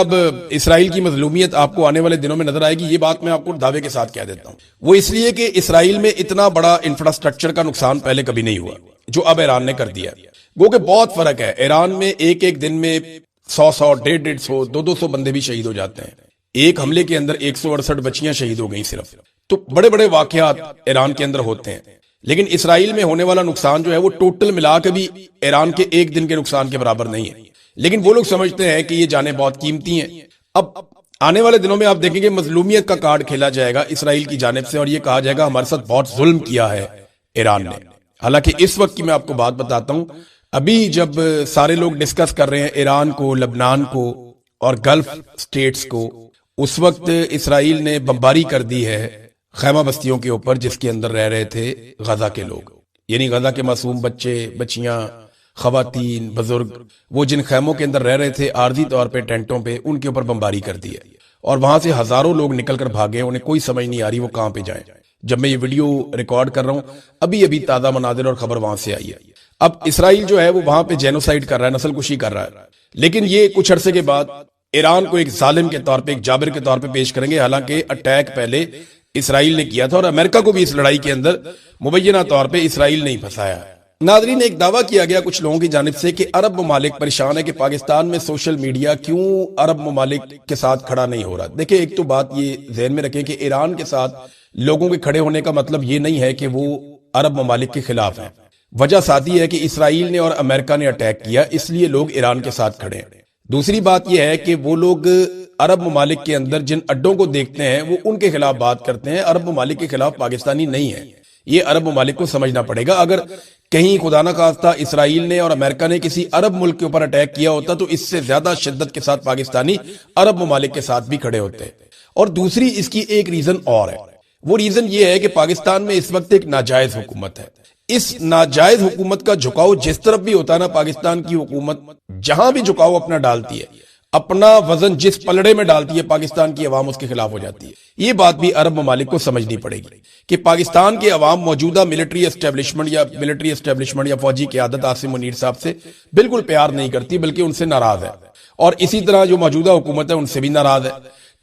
اب اسرائیل کی مظلومیت آپ کو آنے والے دنوں میں نظر آئے گی، یہ بات میں آپ کو دعوے کے ساتھ کہہ دیتا ہوں۔ وہ اس لیے کہ اسرائیل میں اتنا بڑا انفراسٹرکچر کا نقصان پہلے کبھی نہیں ہوا جو اب ایران نے کر دیا۔ گو کہ بہت فرق ہے، ایران میں ایک دن میں 100 150 200 بندے بھی شہید ہو جاتے ہیں، ایک حملے کے اندر 168 بچیاں شہید ہو گئیں صرف۔ تو بڑے بڑے واقعات ایران کے اندر ہوتے ہیں، لیکن اسرائیل میں ہونے والا نقصان جو ہے وہ ٹوٹل ملا کے بھی ایران کے ایک دن کے نقصان کے برابر نہیں ہے، لیکن وہ لوگ سمجھتے ہیں کہ یہ جانیں بہت قیمتی ہیں۔ اب آنے والے دنوں میں آپ دیکھیں گے مظلومیت کا کارڈ کھیلا جائے گا اسرائیل کی جانب سے، اور یہ کہا جائے گا ہمارے ساتھ بہت ظلم کیا ہے ایران نے۔ حالانکہ اس وقت کی میں آپ کو بات بتاتا ہوں، ابھی جب سارے لوگ ڈسکس کر رہے ہیں ایران کو، لبنان کو اور گلف سٹیٹس کو، اس وقت اسرائیل نے بمباری کر دی ہے خیمہ بستیوں کے اوپر جس کے اندر رہ رہے تھے غزہ کے لوگ، یعنی غزہ کے معصوم بچے، بچیاں، خواتین، بزرگ، وہ جن خیموں کے اندر رہ رہے تھے عارضی طور پہ ٹینٹوں پہ، ان کے اوپر بمباری کر دی ہے، اور وہاں سے ہزاروں لوگ نکل کر بھاگے، انہیں کوئی سمجھ نہیں آ رہی وہ کہاں پہ جائیں۔ جب میں یہ ویڈیو ریکارڈ کر رہا ہوں ابھی تازہ مناظر اور خبر وہاں سے آئی ہے۔ اب اسرائیل جو ہے وہ وہاں پہ جینوسائیڈ کر رہا ہے، نسل کشی کر رہا ہے، لیکن یہ کچھ عرصے کے بعد ایران کو ایک ظالم کے طور پہ، ایک جابر کے طور پہ پیش کریں گے، حالانکہ اٹیک پہلے اسرائیل نے کیا تھا، اور امریکہ کو بھی اس لڑائی کے اندر مبینہ طور پہ اسرائیل نے ہی پھنسایا۔ ناظرین، ایک دعویٰ کیا گیا کچھ لوگوں کی جانب سے کہ عرب ممالک پریشان ہے کہ پاکستان میں سوشل میڈیا کیوں عرب ممالک کے ساتھ کھڑا نہیں ہو رہا۔ دیکھیں، ایک تو بات یہ ذہن میں رکھیں کہ ایران کے ساتھ لوگوں کے کھڑے ہونے کا مطلب یہ نہیں ہے کہ وہ عرب ممالک کے خلاف ہیں۔ وجہ ساتھی ہے کہ اسرائیل نے اور امریکہ نے اٹیک کیا، اس لیے لوگ ایران کے ساتھ کھڑے ہیں۔ دوسری بات یہ ہے کہ وہ لوگ عرب ممالک کے اندر جن اڈوں کو دیکھتے ہیں وہ ان کے خلاف بات کرتے ہیں، عرب ممالک کے خلاف پاکستانی نہیں ہے۔ یہ عرب ممالک کو سمجھنا پڑے گا۔ اگر کہیں خدا نہ خواستہ اسرائیل نے اور امریکہ نے کسی عرب ملک کے اوپر اٹیک کیا ہوتا تو اس سے زیادہ شدت کے ساتھ پاکستانی عرب ممالک کے ساتھ بھی کھڑے ہوتے ہیں۔ اور دوسری اس کی ایک ریزن اور ہے، وہ ریزن یہ ہے کہ پاکستان میں اس وقت ایک ناجائز حکومت ہے۔ اس ناجائز حکومت کا جھکاؤ جس طرف بھی ہوتا ہے نا، پاکستان کی حکومت جہاں بھی جھکاؤ اپنا ڈالتی ہے، اپنا وزن جس پلڑے میں ڈالتی ہے، پاکستان کی عوام اس کے خلاف ہو جاتی ہے۔ یہ بات بھی عرب ممالک کو سمجھنی پڑے گی کہ پاکستان کے عوام موجودہ ملٹری اسٹیبلشمنٹ یا فوجی قیادت عاصم منیر صاحب سے بالکل پیار نہیں کرتی، بلکہ ان سے ناراض ہے، اور اسی طرح جو موجودہ حکومت ہے ان سے بھی ناراض ہے۔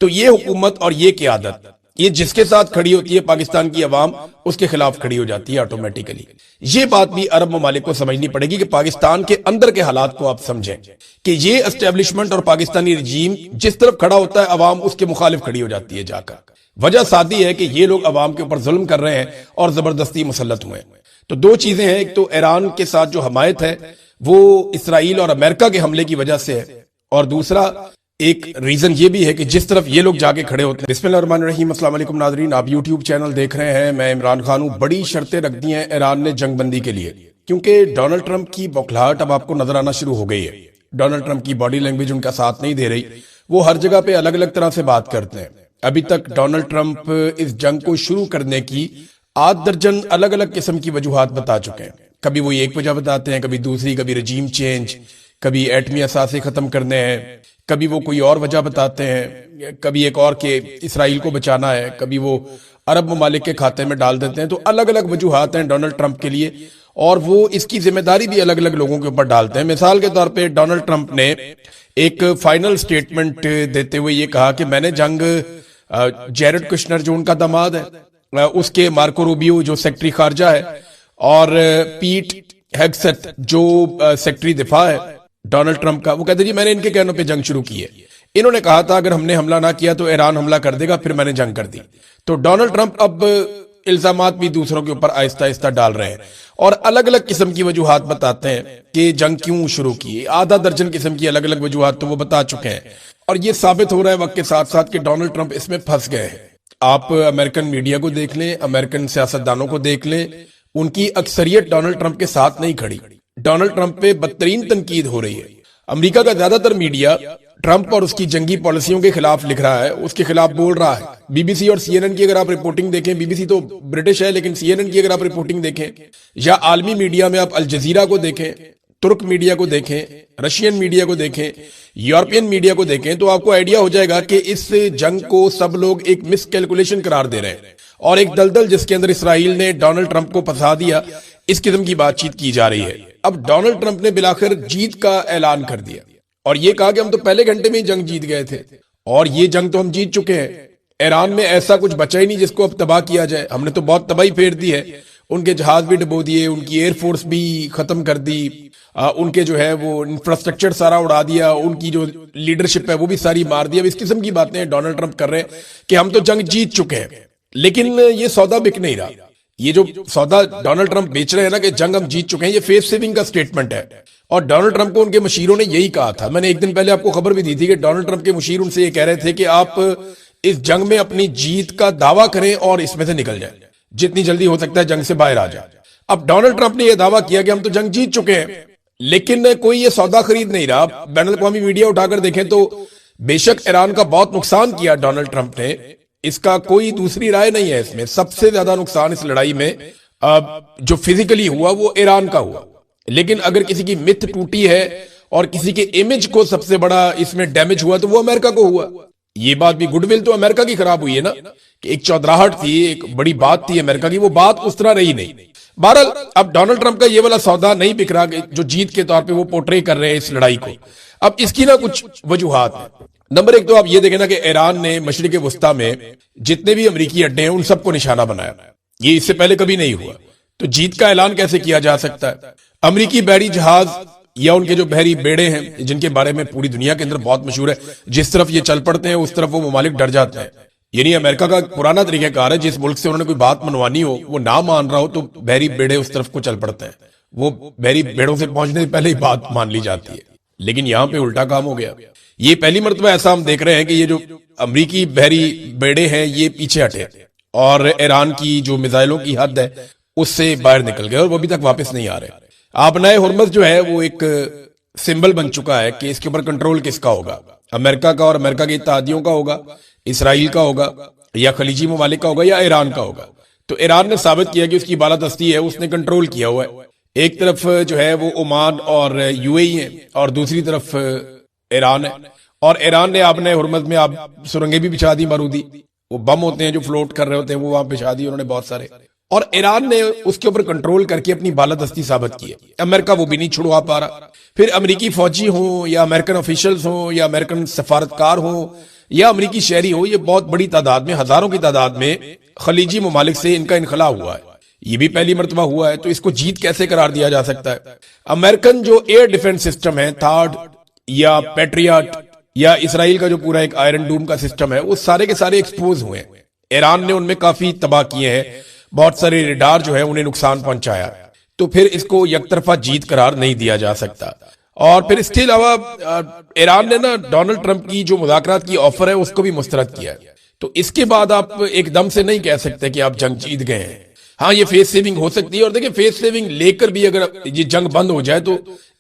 تو یہ حکومت اور یہ قیادت، یہ جس کے ساتھ کھڑی ہوتی ہے پاکستان کی عوام اس کے خلاف کھڑی ہو جاتی ہے آٹومیٹیکلی۔ یہ بات بھی عرب ممالک کو سمجھنی پڑے گی کہ پاکستان کے اندر کے حالات کو آپ سمجھیں کہ یہ اسٹیبلشمنٹ اور پاکستانی رجیم جس طرف کھڑا ہوتا ہے عوام اس کے مخالف کھڑی ہو جاتی ہے جا کر۔ وجہ سادی ہے کہ یہ لوگ عوام کے اوپر ظلم کر رہے ہیں اور زبردستی مسلط ہوئے ہیں۔ تو دو چیزیں ہیں، ایک تو ایران کے ساتھ جو حمایت ہے وہ اسرائیل اور امریکہ کے حملے کی وجہ سے ہے، اور دوسرا ایک ریزن یہ بھی ہے کہ جس طرف یہ لوگ جا کے کھڑے ہوتے ہیں۔ بسم اللہ الرحمن الرحیم، السلام علیکم ناظرین، آپ یوٹیوب چینل دیکھ رہے ہیں، میں عمران خان ہوں۔ بڑی شرطیں رکھ دی ہیں ایران نے جنگ بندی کے لیے، کیونکہ ڈونلڈ ٹرمپ کی بوکھلاہٹ اب آپ کو نظر آنا شروع ہو گئی ہے۔ ڈونلڈ ٹرمپ کی باڈی لینگویج ان کا ساتھ نہیں دے رہی، وہ ہر جگہ پہ الگ الگ طرح سے بات کرتے ہیں۔ ابھی تک ڈونلڈ ٹرمپ اس جنگ کو شروع کرنے کی 8 درجن الگ الگ قسم کی وجوہات بتا چکے ہیں۔ کبھی وہ ایک وجہ بتاتے ہیں، کبھی دوسری، کبھی رجیم چینج، کبھی ایٹمی اثاثے ختم کرنے ہیں، کبھی وہ کوئی اور وجہ بتاتے ہیں، کبھی ایک اور کہ اسرائیل کو بچانا ہے، کبھی وہ عرب ممالک کے کھاتے میں ڈال دیتے ہیں۔ تو الگ الگ وجوہات ہیں ڈونلڈ ٹرمپ کے لیے، اور وہ اس کی ذمہ داری بھی الگ الگ لوگوں کے اوپر ڈالتے ہیں۔ مثال کے طور پہ ڈونلڈ ٹرمپ نے ایک فائنل سٹیٹمنٹ دیتے ہوئے یہ کہا کہ میں نے جنگ جیرڈ کشنر جو ان کا داماد ہے، اس کے مارکو روبیو جو سیکٹری خارجہ ہے، اور پیٹ ہیگسٹ جو سیکٹری دفاع ہے ڈونلڈ ٹرمپ کا، وہ کہتے جی میں نے ان کے کہنوں پہ جنگ شروع کی ہے۔ انہوں نے کہا تھا اگر ہم نے حملہ نہ کیا تو ایران حملہ کر دے گا، پھر میں نے جنگ کر دی۔ تو ڈونلڈ ٹرمپ اب الزامات بھی دوسروں کے اوپر آہستہ آہستہ ڈال رہے ہیں، اور الگ الگ قسم کی وجوہات بتاتے ہیں کہ جنگ کیوں شروع کی۔ آدھا درجن قسم کی الگ الگ وجوہات تو وہ بتا چکے ہیں، اور یہ ثابت ہو رہا ہے وقت کے ساتھ ساتھ کہ ڈونلڈ ٹرمپ اس میں پھنس گئے ہیں۔ آپ امریکن میڈیا کو دیکھ لیں، امریکن سیاستدانوں کو دیکھ لیں، ان کی اکثریت ڈونلڈ ٹرمپ کے ساتھ نہیں کھڑی۔ ڈونلڈ ٹرمپ پہ بدترین تنقید ہو رہی ہے۔ امریکہ کا زیادہ تر میڈیا ٹرمپ اور اس کی جنگی پالیسیوں کے خلاف لکھ رہا ہے، اس کے خلاف بول رہا ہے۔ بی بی سی اور سی این این کی اگر آپ رپورٹنگ دیکھیں، بی بی سی تو برٹش ہے لیکن سی این این کی اگر آپ رپورٹنگ دیکھیں، یا عالمی میڈیا میں آپ الجزیرہ کو دیکھیں، ترک میڈیا کو دیکھیں، رشین میڈیا کو دیکھیں، یورپین میڈیا کو دیکھیں، تو آپ کو آئیڈیا ہو جائے گا کہ اس جنگ کو سب لوگ ایک مس کیلکولیشن قرار دے رہے ہیں، اور ایک دلدل جس کے اندر اسرائیل نے ڈونلڈ ٹرمپ کو پھنسا دیا، اس قسم کی بات چیت کی جا رہی ہے۔ اب ڈونلڈ ٹرمپ نے بلاخر جیت کا اعلان کر دیا، اور یہ کہا کہ ہم تو پہلے گھنٹے میں ہی جنگ جیت گئے تھے، اور یہ جنگ تو ہم جیت چکے ہیں، ایران میں ایسا کچھ بچا ہی نہیں جس کو اب تباہ کیا جائے، ہم نے تو بہت تباہی پھیر دی ہے، ان کے جہاز بھی ڈبو دیے، ان کی ایئر فورس بھی ختم کر دی، ان کے جو ہے وہ انفراسٹرکچر سارا اڑا دیا، ان کی جو لیڈرشپ ہے وہ بھی ساری مار دی۔ اب اس قسم کی باتیں ڈونلڈ ٹرمپ کر رہے ہیں کہ ہم تو جنگ جیت چکے ہیں، لیکن یہ سودا بک نہیں رہا۔ یہ جو سودا ڈونلڈ ٹرمپ بیچ رہے ہیں نا کہ جنگ ہم جیت چکے ہیں، یہ فیس سیونگ کا سٹیٹمنٹ ہے، اور ڈونلڈ ٹرمپ کو ان کے مشیروں نے یہی کہا تھا۔ میں نے ایک دن پہلے آپ کو خبر بھی دی تھی کہ ڈونلڈ ٹرمپ کے مشیر ان سے یہ کہہ رہے تھے کہ آپ اس جنگ میں اپنی جیت کا دعویٰ کریں اور اس میں سے نکل جائیں، جتنی جلدی ہو سکتا ہے جنگ سے باہر آ جائیں۔ اب ڈونلڈ ٹرمپ نے یہ دعویٰ کیا کہ ہم تو جنگ جیت چکے ہیں، لیکن کوئی یہ سودا خرید نہیں رہا۔ بین الاقوامی میڈیا اٹھا کر دیکھیں تو بے شک ایران کا بہت نقصان کیا ڈونلڈ ٹرمپ نے، اس کا کوئی دوسری رائے نہیں ہے۔ اس میں سب سے زیادہ نقصان اس لڑائی میں جو فزیکلی ہوا وہ ایران کا ہوا، لیکن اگر کسی کی مت ٹوٹی ہے اور کسی کے امیج کو سب سے بڑا اس میں ڈیمیج ہوا تو وہ امریکہ کو ہوا۔ یہ بات بھی گڈ ول تو امریکہ کی خراب ہوئی ہے نا، کہ ایک چودراہٹ تھی، ایک بڑی بات تھی امریکہ کی، وہ بات اس طرح رہی نہیں۔ بہرحال اب ڈونلڈ ٹرمپ کا یہ والا سودا نہیں بک رہا جو جیت کے طور پہ وہ پورٹرے کر رہے ہیں اس لڑائی کو۔ اب اس کی نا کچھ وجوہات ہیں۔ نمبر ایک تو آپ یہ دیکھیں نا کہ ایران نے مشرق وسطیٰ میں جتنے بھی امریکی اڈے ہیں ان سب کو نشانہ بنایا، یہ اس سے پہلے کبھی نہیں ہوا، تو جیت کا اعلان کیسے کیا جا سکتا ہے؟ امریکی بحری جہاز یا ان کے جو بحری بیڑے ہیں جن کے بارے میں پوری دنیا کے اندر بہت مشہور ہے، جس طرف یہ چل پڑتے ہیں اس طرف وہ ممالک ڈر جاتے ہیں۔ یعنی امریکہ کا پرانا طریقہ کار ہے، جس ملک سے انہوں نے کوئی بات منوانی ہو، وہ نہ مان رہا ہو تو بحری بیڑے اس طرف کو چل پڑتے ہیں، وہ بحری بیڑوں سے پہنچنے سے پہلے ہی بات مان لی جاتی ہے۔ لیکن یہاں پہ الٹا کام ہو گیا، یہ پہلی مرتبہ ایسا ہم دیکھ رہے ہیں کہ یہ جو امریکی بحری بیڑے ہیں یہ پیچھے ہٹے اور ایران کی جو میزائلوں کی حد ہے اس سے باہر نکل گئے، اور وہ ابھی تک واپس نہیں آ رہے۔ آپ نئے ہرمز جو ہے وہ ایک سمبل بن چکا ہے کہ اس کے اوپر کنٹرول کس کا ہوگا، امریکہ کا اور امریکہ کے اتحادیوں کا ہوگا، اسرائیل کا ہوگا، یا خلیجی ممالک کا ہوگا، یا ایران کا ہوگا۔ تو ایران نے ثابت کیا کہ اس کی بالادستی ہے، اس نے کنٹرول کیا ہوا ہے۔ ایک طرف جو ہے وہ عمان اور یو اے ای ہے، اور دوسری طرف ایران ہے، اور ایران نے آپ نے ہرمز میں آپ سرنگیں بھی بچھا دی بارودی، وہ بم ہوتے ہیں جو فلوٹ کر رہے ہوتے ہیں وہ وہاں بچھا دی انہوں نے بہت سارے، اور ایران نے اس کے اوپر کنٹرول کر کے اپنی بالادستی ثابت کی ہے۔ امریکہ وہ بھی نہیں چھڑوا پا رہا۔ پھر امریکی فوجی ہوں یا امریکن آفیشلز ہوں یا امریکن سفارتکار ہوں یا امریکی شہری ہو، یہ بہت بڑی تعداد میں، ہزاروں کی تعداد میں خلیجی ممالک سے ان کا انخلا ہوا ہے، یہ بھی پہلی مرتبہ ہوا ہے۔ تو اس کو جیت کیسے قرار دیا جا سکتا ہے؟ امریکن جو ایئر ڈیفنس سسٹم ہے، تھارڈ یا پیٹریاٹ، یا اسرائیل کا جو پورا ایک آئرن ڈوم کا سسٹم ہے، وہ سارے کے سارے ایکسپوز ہوئے ہیں۔ ایران نے ان میں کافی تباہ کیے ہیں، بہت سارے ریڈار جو ہے انہیں نقصان پہنچایا، تو پھر اس کو یک طرفہ جیت قرار نہیں دیا جا سکتا۔ اور پھر اس کے علاوہ ایران نے نا ڈونلڈ ٹرمپ کی جو مذاکرات کی آفر ہے اس کو بھی مسترد کیا ہے، تو اس کے بعد آپ ایک دم سے نہیں کہہ سکتے کہ آپ جنگ جیت گئے ہیں۔ ہاں یہ فیس سیونگ ہو سکتی ہے، اور دیکھیں فیس سیونگ لے کر بھی اگر یہ جنگ بند ہو جائے تو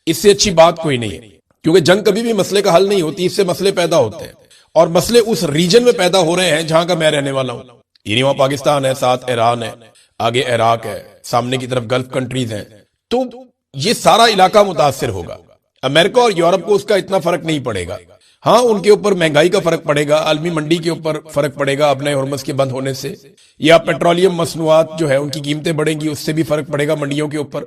اس سے اچھی بات کوئی نہیں ہے، کیونکہ جنگ کبھی بھی مسئلے کا حل نہیں ہوتی، اس سے مسئلے پیدا ہوتے ہیں، اور مسئلے اس ریجن میں پیدا ہو رہے ہیں جہاں کا میں رہنے والا ہوں، یعنی وہاں پاکستان ہے، ساتھ ایران ہے، آگے عراق ہے، سامنے کی طرف گلف کنٹریز ہیں، تو یہ سارا علاقہ متاثر ہوگا۔ امریکہ اور یورپ کو اس کا اتنا فرق نہیں پڑے گا، ہاں ان کے اوپر مہنگائی کا فرق پڑے گا، عالمی منڈی کے اوپر فرق پڑے گا اپنے ہرمز کے بند ہونے سے، یا پیٹرولیم مصنوعات جو ہے ان کی قیمتیں بڑھیں گی، اس سے بھی فرق پڑے گا منڈیوں کے اوپر،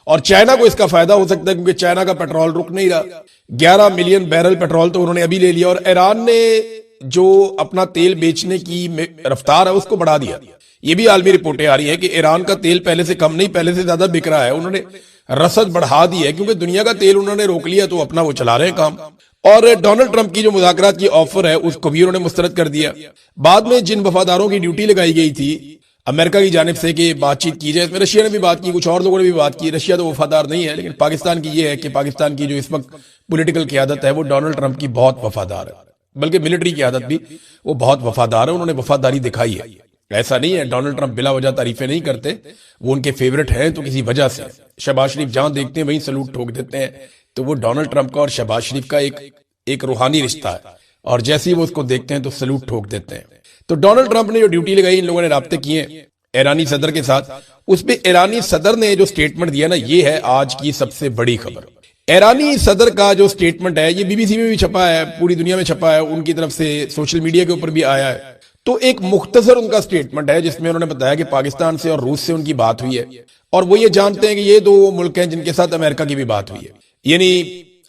اور چائنا کو اس کا فائدہ ہو سکتا ہے کیونکہ چائنا کا پیٹرول رک نہیں رہا، 11 ملین بیرل پیٹرول تو انہوں نے ابھی لے لیا، اور ایران نے جو اپنا تیل بیچنے کی رفتار ہے اس کو بڑھا دیا۔ یہ بھی عالمی رپورٹیں آ رہی ہیں کہ ایران کا تیل پہلے سے کم نہیں، پہلے سے زیادہ بک رہا ہے، انہوں نے رسد بڑھا دی ہے کیونکہ دنیا کا تیل انہوں نے روک لیا تو اپنا وہ چلا رہے ہیں کام۔ اور ڈونلڈ ٹرمپ کی جو مذاکرات کی آفر ہے اس کو بھی انہوں نے مسترد کر دیا۔ بعد میں جن وفاداروں کی ڈیوٹی لگائی گئی تھی امریکہ کی جانب سے کہ بات چیت کی جائے، اس میں رشیا نے بھی بات کی، کچھ اور لوگوں نے بھی بات کی، رشیا تو وفادار نہیں ہے، لیکن پاکستان کی یہ ہے کہ پاکستان کی جو اس وقت پولیٹیکل قیادت ہے وہ ڈونلڈ ٹرمپ کی بہت وفادار ہے، بلکہ ملٹری قیادت بھی وہ بہت وفادار ہے، انہوں نے وفاداری دکھائی ہے۔ ایسا نہیں ہے ڈونلڈ ٹرمپ بلا وجہ تعریفیں نہیں کرتے، وہ ان کے فیورٹ ہیں تو کسی وجہ سے۔ شہباز شریف جہاں دیکھتے ہیں وہیں سلوٹ ٹھوک دیتے ہیں، تو وہ ڈونلڈ ٹرمپ کا اور شہباز شریف کا ایک روحانی رشتہ ہے، اور جیسے ہی وہ اس کو دیکھتے ہیں تو سلوٹ ٹھوک دیتے ہیں۔ تو ڈونلڈ ٹرمپ نے جو ڈیوٹی لگائی، ان لوگوں نے رابطے کیے ایرانی صدر کے ساتھ، اس پہ ایرانی صدر نے جو سٹیٹمنٹ دیا نا، یہ ہے آج کی سب سے بڑی خبر۔ ایرانی صدر کا جو سٹیٹمنٹ ہے یہ بی بی سی میں بھی چھپا ہے، پوری دنیا میں چھپا ہے، ان کی طرف سے سوشل میڈیا کے اوپر بھی آیا ہے۔ تو ایک مختصر ان کا سٹیٹمنٹ ہے جس میں انہوں نے بتایا کہ پاکستان سے اور روس سے ان کی بات ہوئی ہے، اور وہ یہ جانتے ہیں کہ یہ دو ملک ہیں جن کے ساتھ امریکہ کی بھی بات ہوئی ہے، یعنی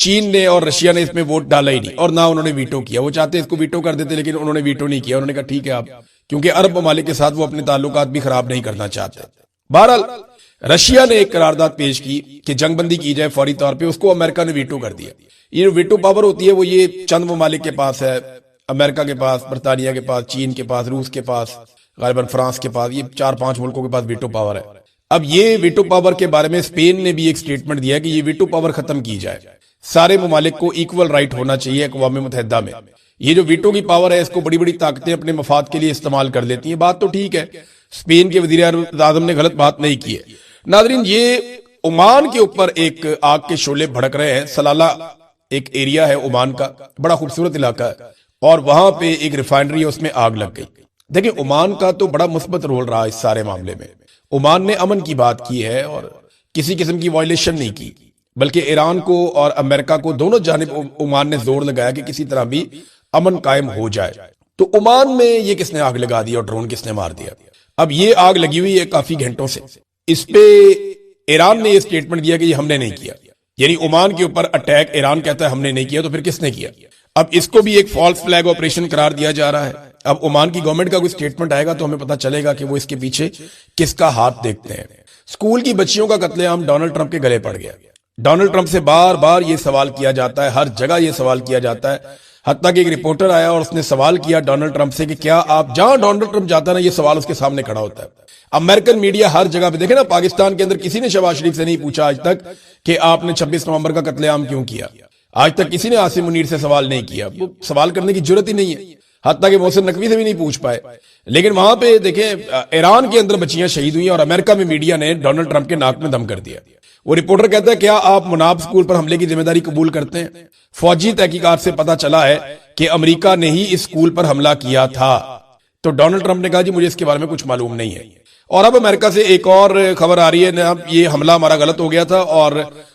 چین نے اور رشیا نے اس میں ووٹ ڈالا ہی نہیں اور نہ انہوں نے ویٹو کیا. وہ چاہتے اس کو ویٹو کر دیتے لیکن انہوں نے ویٹو نہیں کیا. انہوں نے کہا ٹھیک ہے آپ, کیونکہ عرب ممالک کے ساتھ وہ اپنے تعلقات بھی خراب نہیں کرنا چاہتے. بہرحال رشیا نے ایک قرارداد پیش کی کہ جنگ بندی کی جائے فوری طور پہ, اس کو امریکہ نے ویٹو کر دیا. یہ ویٹو پاور ہوتی ہے وہ یہ چند ممالک کے پاس ہے, امریکہ کے پاس, برطانیہ کے پاس, چین کے پاس, روس کے پاس, غالباً فرانس کے پاس, یہ 4-5 ملکوں کے پاس ویٹو پاور ہے. اب یہ ویٹو پاور کے بارے میں اسپین نے بھی ایک سٹیٹمنٹ دیا کہ یہ ویٹو پاور ختم کی جائے, سارے ممالک کو ایکول رائٹ ہونا چاہیے اقوام متحدہ میں. یہ جو ویٹو کی پاور ہے اس کو بڑی بڑی طاقتیں اپنے مفاد کے لیے استعمال کر لیتی ہیں. بات تو ٹھیک ہے, اسپین کے وزیر اعظم نے غلط بات نہیں کی ہے. ناظرین, یہ عمان کے اوپر ایک آگ کے شعلے بھڑک رہے ہیں. سلالہ ایک ایریا ہے عمان کا, بڑا خوبصورت علاقہ ہے, اور وہاں پہ ایک ریفائنری ہے, اس میں آگ لگ گئی. دیکھیں عمان کا تو بڑا مثبت رول رہا اس سارے معاملے میں. عمان نے امن کی بات کی ہے اور کسی قسم کی وائلیشن نہیں کی, بلکہ ایران کو اور امریکہ کو دونوں جانب عمان نے زور لگایا کہ کسی طرح بھی امن قائم ہو جائے. تو عمان میں یہ کس نے آگ لگا دی اور ڈرون کس نے مار دیا؟ اب یہ آگ لگی ہوئی ہے کافی گھنٹوں سے. اس پہ ایران نے یہ سٹیٹمنٹ دیا کہ یہ ہم نے نہیں کیا, یعنی عمان کے اوپر اٹیک ایران کہتا ہے ہم نے نہیں کیا, تو پھر کس نے کیا؟ اب اس کو بھی ایک فالس فلیگ آپریشن قرار دیا جا رہا ہے. اب عمان کی گورنمنٹ کا کوئی سٹیٹمنٹ آئے گا تو ہمیں پتہ چلے گا کہ وہ اس کے پیچھے کس کا ہاتھ دیکھتے ہیں. اسکول کی بچیوں کا قتل عام ڈونلڈ ٹرمپ کے گلے پڑ گیا. ڈونلڈ ٹرمپ سے بار بار یہ سوال کیا جاتا ہے, ہر جگہ یہ سوال کیا جاتا ہے, حتیٰ کہ ایک رپورٹر آیا اور اس نے سوال کیا ڈونلڈ ٹرمپ سے کہ کیا آپ, جہاں ڈونلڈ ٹرمپ جاتا ہے نا یہ سوال اس کے سامنے کھڑا ہوتا ہے. امریکن میڈیا ہر جگہ پہ دیکھیں نا, پاکستان کے اندر کسی نے شہباز شریف سے نہیں پوچھا آج تک کہ آپ نے 26 نومبر کا قتل عام کیوں کیا. آج تک کسی نے عاصم منیر سے سوال نہیں کیا, وہ سوال کرنے کی جرت ہی نہیں ہے, حتیٰ کہ محسن نقوی سے بھی نہیں پوچھ پائے. لیکن وہاں پہ دیکھیں ایران کے اندر بچیاں شہید ہوئی اور امریکہ میں میڈیا نے ڈونلڈ ٹرمپ کے ناک میں دم کر دیا. وہ رپورٹر کہتا ہے کیا آپ مناب اسکول پر حملے کی ذمہ داری قبول کرتے ہیں؟ فوجی تحقیقات سے پتا چلا ہے کہ امریکہ نے ہی اس اسکول پر حملہ کیا تھا. تو ڈونلڈ ٹرمپ نے کہا جی مجھے اس کے بارے میں کچھ معلوم نہیں ہے. اور اب امریکہ سے ایک اور خبر آ رہی ہے, یہ حملہ ہمارا غلط ہو گیا تھا اور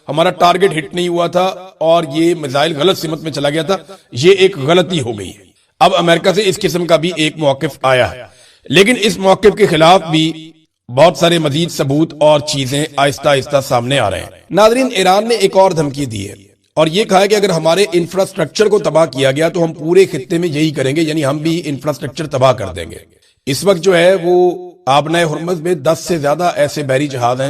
ہمارا ٹارگٹ ہٹ نہیں ہوا تھا اور یہ میزائل غلط سمت میں چلا گیا تھا, یہ ایک غلطی ہو گئی ہے. اب امریکہ سے اس قسم کا بھی ایک موقف آیا ہے, لیکن اس موقف کے خلاف بھی بہت سارے مزید ثبوت اور چیزیں آہستہ آہستہ سامنے آ رہے ہیں. ناظرین, ایران نے ایک اور دھمکی دی ہے اور یہ کہا ہے کہ اگر ہمارے انفراسٹرکچر کو تباہ کیا گیا تو ہم پورے خطے میں یہی کریں گے, یعنی ہم بھی انفراسٹرکچر تباہ کر دیں گے. اس وقت جو ہے وہ آبنائے ہرمز میں 10 سے زیادہ ایسے بحری جہاز ہیں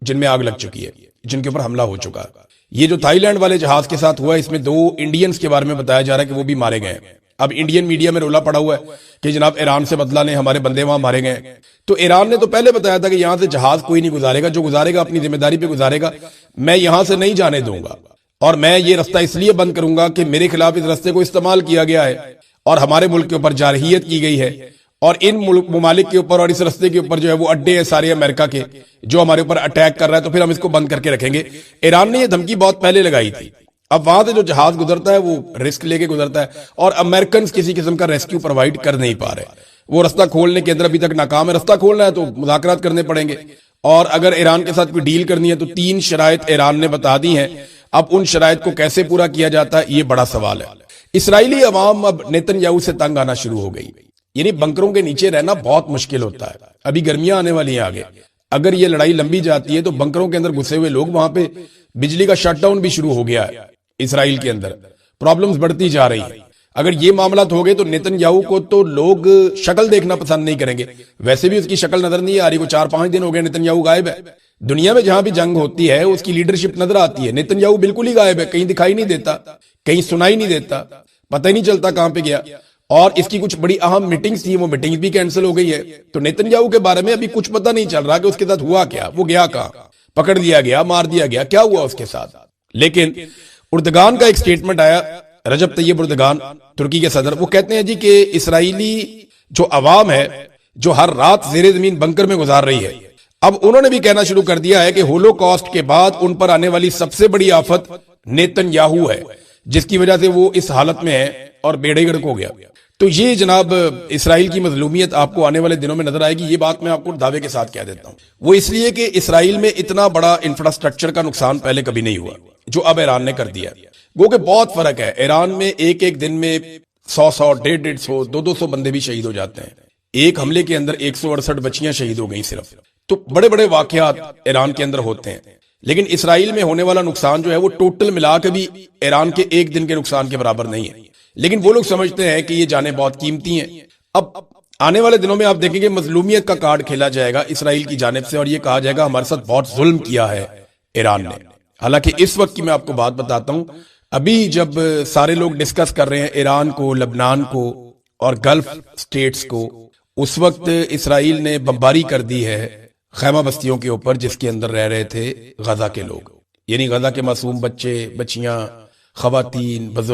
جن میں آگ لگ چکی ہے, جن کے اوپر حملہ ہو چکا ہے. یہ جو تھائی لینڈ والے جہاز کے ساتھ ہوا ہے اس میں 2 انڈینز کے بارے میں بتایا جا رہا ہے کہ وہ بھی مارے گئے ہیں. اب انڈین میڈیا میں رولا پڑا ہوا ہے کہ جناب ایران سے بدلہ نے ہمارے بندے وہاں مارے گئے. تو ایران نے تو پہلے بتایا تھا کہ یہاں سے جہاز کوئی نہیں گزارے گا, جو گزارے گا اپنی ذمہ داری پہ گزارے گا, میں یہاں سے نہیں جانے دوں گا اور میں یہ رستہ اس لیے بند کروں گا کہ میرے خلاف اس رستے کو استعمال کیا گیا ہے اور ہمارے ملک کے اوپر جارحیت کی گئی ہے اور ان ممالک کے اوپر اور اس رستے کے اوپر جو ہے وہ اڈے ہیں سارے امریکہ کے جو ہمارے اوپر اٹیک کر رہا ہے, تو پھر ہم اس کو بند کر کے رکھیں گے. ایران نے یہ دھمکی بہت پہلے لگائی تھی. اب وہاں سے جو جہاز گزرتا ہے وہ رسک لے کے گزرتا ہے اور امریکنز کسی قسم کا ریسکیو پرووائڈ کر نہیں پا رہے. وہ رستہ کھولنے کے اندر ابھی تک ناکام ہے. رستہ کھولنا ہے تو مذاکرات کرنے پڑیں گے اور اگر ایران کے ساتھ کوئی ڈیل کرنی ہے تو 3 شرائط ایران نے بتا دی ہیں. اب ان شرائط کو کیسے پورا کیا جاتا ہے یہ بڑا سوال ہے. اسرائیلی عوام اب نیتن یاہو سے تنگ آنا شروع ہو گئی, یعنی بنکروں کے نیچے رہنا بہت مشکل ہوتا ہے. ابھی گرمیاں آنے والی ہیں آگے, اگر یہ لڑائی لمبی جاتی ہے تو بنکروں کے اندر گھسے ہوئے لوگ, وہاں پہ بجلی کا شٹ ڈاؤن بھی شروع ہو گیا ہے اسرائیل کے اندر, پرابلمز بڑھتی جا رہی ہیں. اگر یہ معاملات ہو گئے تو نیتن یاہو کو تو لوگ شکل دیکھنا پسند نہیں کریں گے. ویسے بھی اس کی شکل نظر نہیں آ رہی, وہ 4-5 دن ہو گئے نیتن یاہو غائب ہے. دنیا میں جہاں بھی جنگ ہوتی ہے اس کی لیڈرشپ نظر آتی ہے, نیتن یاہو بالکل ہی غائب ہے, کہیں دکھائی نہیں دیتا, کہیں سنائی نہیں دیتا, پتہ ہی نہیں چلتا کہاں پہ گیا. اور اس کی کچھ بڑی اہم میٹنگز تھی, وہ میٹنگز بھی کینسل ہو گئی ہے. تو نیتن یاہو کے بارے میں ابھی کچھ پتہ نہیں چل رہا کہ اس کے ساتھ ہوا کیا, وہ گیا کہاں, پکڑ دیا گیا, مار دیا گیا, کیا ہوا اس کے ساتھ. لیکن اردگان کا ایک سٹیٹمنٹ آیا, رجب طیب اردگان ترکی کے صدر, وہ کہتے ہیں جی کہ اسرائیلی جو عوام ہے جو ہر رات زیر زمین بنکر میں گزار رہی ہے, اب انہوں نے بھی کہنا شروع کر دیا ہے کہ ہولو کاسٹ کے بعد ان پر آنے والی سب سے بڑی آفت نیتن یاہو ہے, جس کی وجہ سے وہ اس حالت میں ہے اور بیڑے گرک ہو گیا. تو یہ جناب اسرائیل کی مظلومیت آپ کو آنے والے دنوں میں نظر آئے گی. یہ بات میں آپ کو دعوے کے ساتھ کہہ دیتا ہوں, وہ اس لیے کہ اسرائیل میں اتنا بڑا انفراسٹرکچر کا نقصان پہلے کبھی نہیں ہوا جو اب ایران نے کر دیا. گو کہ بہت فرق ہے, ایران میں ایک دن میں 100 150 200 بندے بھی شہید ہو جاتے ہیں. ایک حملے کے اندر 168 بچیاں شہید ہو گئیں صرف. تو بڑے بڑے واقعات ایران کے اندر ہوتے ہیں. لیکن اسرائیل میں ہونے والا نقصان جو ہے وہ ٹوٹل ملا کے بھی ایران کے ایک دن کے نقصان کے برابر نہیں ہے، لیکن وہ لوگ سمجھتے ہیں کہ یہ جانیں بہت قیمتی ہیں۔ اب آنے والے دنوں میں آپ دیکھیں گے مظلومیت کا کارڈ کھیلا جائے گا اسرائیل کی جانب سے، اور یہ کہا جائے گا ہمارے ساتھ بہت ظلم کیا ہے ایران نے۔ حالانکہ اس وقت کی میں آپ کو بات بتاتا ہوں، ابھی جب سارے لوگ ڈسکس کر رہے ہیں ایران کو، لبنان کو اور گلف سٹیٹس کو، اس وقت اسرائیل نے بمباری کر دی ہے خیمہ بستیوں کے اوپر جس کے اندر رہ رہے تھے غزہ کے لوگ، یعنی غزہ کے معصوم بچے، بچیاں، خواتین، بزرگ۔